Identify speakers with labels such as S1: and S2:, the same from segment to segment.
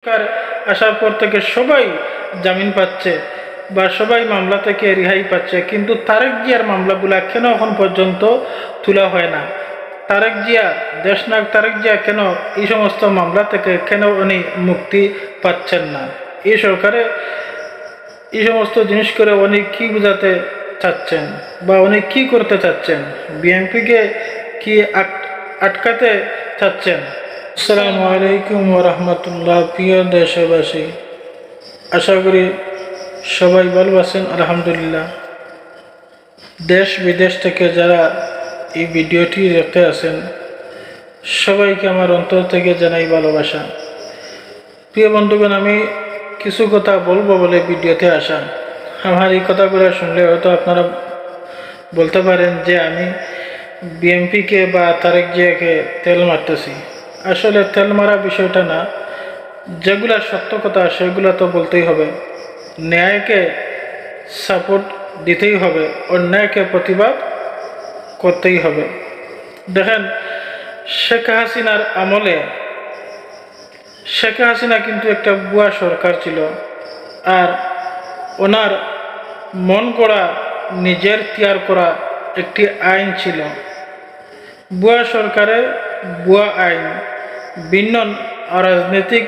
S1: সরকার আসার পর থেকে সবাই জামিন পাচ্ছে বা সবাই মামলা থেকে রেহাই পাচ্ছে, কিন্তু তারেক জিয়ার মামলাগুলা কেন এখন পর্যন্ত তোলা হয় না? তারেক জিয়া, দেশনায়ক তারেক জিয়া কেন এই সমস্ত মামলা থেকে কেন উনি মুক্তি পাচ্ছেন না? এই সরকারে এই সমস্ত জিনিস করে উনি কি বোঝাতে চাচ্ছেন বা উনি কি করতে চাচ্ছেন? বিএনপিকে কি আটকাতে চাচ্ছেন? আসসালামু আলাইকুম ওয়া রাহমাতুল্লাহ। প্রিয় দেশবাসী, আশা করি সবাই ভালো আছেন। আলহামদুলিল্লাহ। দেশ বিদেশ থেকে যারা এই ভিডিওটি দেখতে আছেন সবাইকে আমার অন্তর থেকে জানাই ভালোবাসা। প্রিয় বন্ধুগণ, আমি কিছু কথা বলবো বলে ভিডিওতে আসা। আমার এই কথাগুলো শুনলে হয়তো আপনারা বলতে পারেন যে আমি বিএনপিকে বা তারেক জিয়াকে তেল মারতেছি। আসলে তেল মারা বিষয়টা না, যেগুলা সত্য কথা সেগুলো তো বলতেই হবে। ন্যায়কে সাপোর্ট দিতেই হবে, অন্যায়কে প্রতিবাদ করতেই হবে। দেখেন, শেখ হাসিনার আমলে শেখ হাসিনা কিন্তু একটা ভুয়া সরকার ছিল, আর ওনার মন করা নিজের তৈয়ার করা একটি আইন ছিল। ভুয়া সরকারের ভুয়া আইন ভিন্ন রাজনৈতিক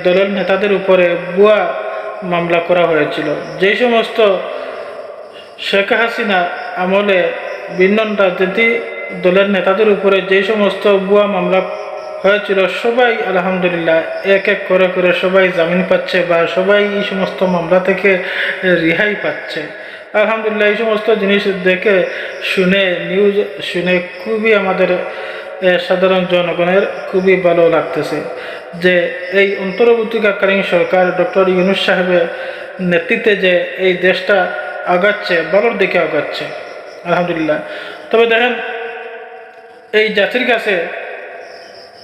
S1: দলের নেতাদের উপরে ভুয়া মামলা করা হয়েছিল। যেই সমস্ত শেখ হাসিনা আমলে ভিন্ন রাজনৈতিক দলের নেতাদের উপরে যেই সমস্ত ভুয়া মামলা হয়েছিল, সবাই আলহামদুলিল্লাহ এক এক করে করে সবাই জামিন পাচ্ছে বা সবাই এই সমস্ত মামলা থেকে রেহাই পাচ্ছে। আলহামদুলিল্লাহ, এই সমস্ত জিনিস দেখে শুনে, নিউজ শুনে খুবই আমাদের সাধারণ জনগণের খুবই ভালো লাগতেছে যে এই অন্তর্বর্তীকালীন সরকার ডক্টর ইউনূস সাহেবের নেতৃত্বে যে এই দেশটা আগাচ্ছে, ভালোর দিকে আগাচ্ছে আলহামদুলিল্লাহ। তবে দেখেন, এই জাতির কাছে,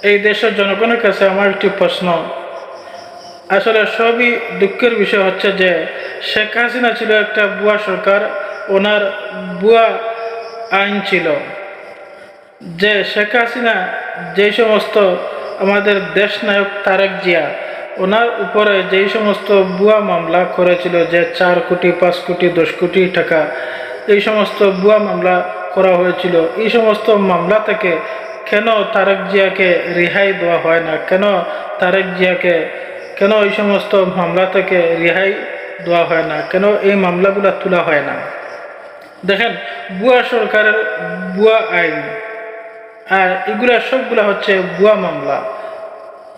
S1: এই দেশের জনগণের কাছে আমার একটি প্রশ্ন। আসলে সবই দুঃখের বিষয় হচ্ছে যে শেখ হাসিনা ছিল একটা ভুয়া সরকার, ওনার ভুয়া আইন ছিল। যে শেখ হাসিনা যেই সমস্ত আমাদের দেশ নায়ক তারেক জিয়া ওনার উপরে যেই সমস্ত ভুয়া মামলা করেছিল, যে 4 কোটি 5 কোটি 10 কোটি টাকা এই সমস্ত ভুয়া মামলা করা হয়েছিল, এই সমস্ত মামলা থেকে কেন তারেক জিয়াকে রেহাই দেওয়া হয় না? কেন এই সমস্ত মামলা থেকে রেহাই দেওয়া হয় না? কেন এই মামলাগুলো তোলা হয় না? দেখেন, ভুয়া সরকারের ভুয়া আইন আর এগুলা সবগুলা হচ্ছে ভুয়া মামলা।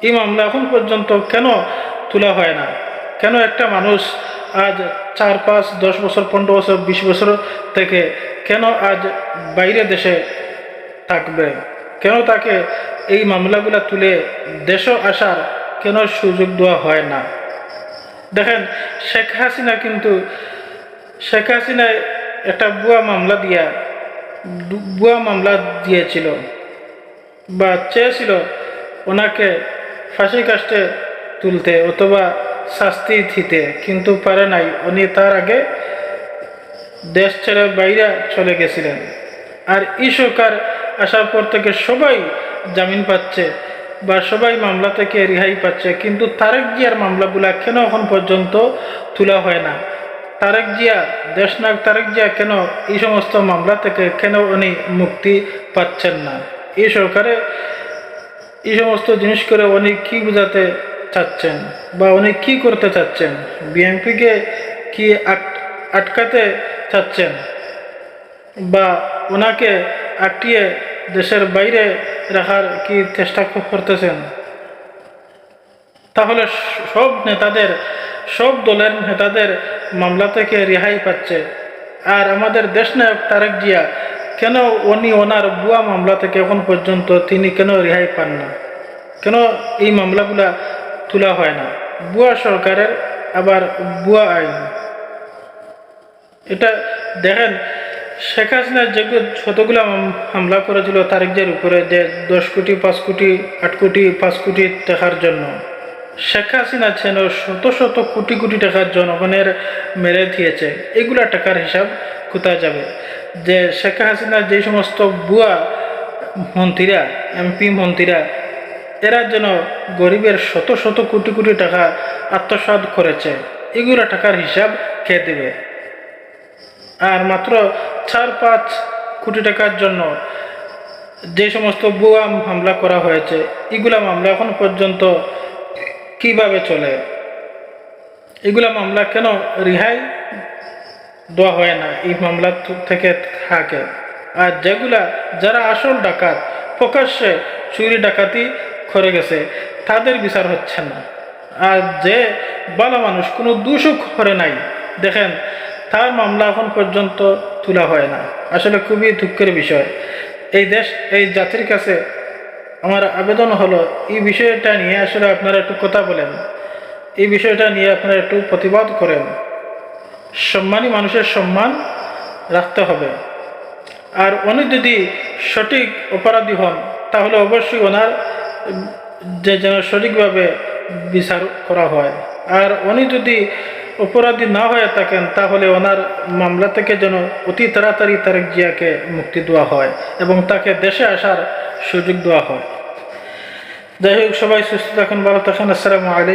S1: এই মামলা এখন পর্যন্ত কেন তোলা হয় না? কেন একটা মানুষ আজ 4, 5, 10 বছর, 15 বছর, 20 বছর থেকে কেন আজ বাইরে দেশে থাকবে? কেন তাকে এই মামলাগুলা তুলে দেশে আসার কেন সুযোগ দেওয়া হয় না? দেখেন, শেখ হাসিনায় একটা ভুয়া মামলা দিয়েছিল বা চেয়েছিল ওনাকে ফাঁসি কাস্টে তুলতে অথবা শাস্তি দিতে, কিন্তু পারে নাই। উনি তার আগে দেশ ছেড়ে বাইরে চলে গেছিলেন। আর এই সরকার আসার পর থেকে সবাই জামিন পাচ্ছে বা সবাই মামলা থেকে রেহাই পাচ্ছে, কিন্তু তারেক জিয়ার মামলাগুলা কেন এখন পর্যন্ত তোলা হয় না? তারেক জিয়া, দেশনায়ক তারেক জিয়া কেন এই সমস্ত মামলা থেকে কেন উনি মুক্তি পাচ্ছেন না? এই সরকারে এই সমস্ত জিনিস করে উনি কি বোঝাতে চাচ্ছেন বা উনি কি করতে চাচ্ছেন? বিএনপিকে কি আটকাতে চাচ্ছেন বা ওনাকে আটকিয়ে দেশের বাইরে রাখার কি চেষ্টা করতেছেন? তাহলে সব দলের নেতাদের মামলা থেকে রেহাই পাচ্ছে, আর আমাদের দেশনায়ক তারেক জিয়া কেন ওনার ভুয়া মামলা থেকে এখন পর্যন্ত তিনি কেন রেহাই পান না? কেন এই মামলাগুলা তোলা হয় না? ভুয়া সরকারের আবার ভুয়া আইন। এটা দেখেন, শেখ হাসিনা যে যতগুলা হামলা করেছিল তারেক জিয়ার উপরে, যে 10 কোটি 5 কোটি 8 কোটি 5 কোটি টাকার জন্য, শেখ হাসিনা ছিল শত শত কোটি কোটি টাকার জনগণের মেরে দিয়েছে। এগুলা টাকার হিসাব কোথায় যাবে? যে শেখ হাসিনা যে সমস্ত ভুয়া মন্ত্রীরা, এমপি মন্ত্রীরা এরা যেন গরিবের শত শত কোটি কোটি টাকা আত্মসাৎ করেছে, এগুলো টাকার হিসাব কে দেবে? আর মাত্র 4-5 কোটি টাকার জন্য যে সমস্ত ভুয়া মামলা করা হয়েছে, এগুলা মামলা এখন পর্যন্ত কিভাবে চলে? এগুলা মামলা কেন রেহাই দেওয়া হয় না এই মামলা থেকে থাকে? আর যারা আসল ডাকাত, প্রকাশ্যে চুরি ডাকাতি করে গেছে, তাদের বিচার হচ্ছে না। আর যে ভালো মানুষ কোনো দোষও করে নাই, দেখেন তার মামলা এখন পর্যন্ত তোলা হয় না। আসলে খুবই দুঃখের বিষয়। এই জাতির কাছে আমার আবেদন হলো, এই বিষয়টা নিয়ে আসলে আপনারা একটু কথা বলেন, এই বিষয়টা নিয়ে আপনারা একটু প্রতিবাদ করেন। সম্মানী মানুষের সম্মান রাখতে হবে। আর উনি যদি সঠিক অপরাধী হন, তাহলে অবশ্যই ওনার যেন সঠিকভাবে বিচার করা হয়। আর উনি যদি অপরাধী না হয়ে থাকেন, তাহলে ওনার মামলা থেকে যেন অতি তাড়াতাড়ি তারেক জিয়াকে মুক্তি দেওয়া হয় এবং তাকে দেশে আসার সুযোগ দেওয়া হয়। যাই হোক, সবাই সুস্থ থাকুন, ভালো থাকুন। আসসালামু আলাইকুম।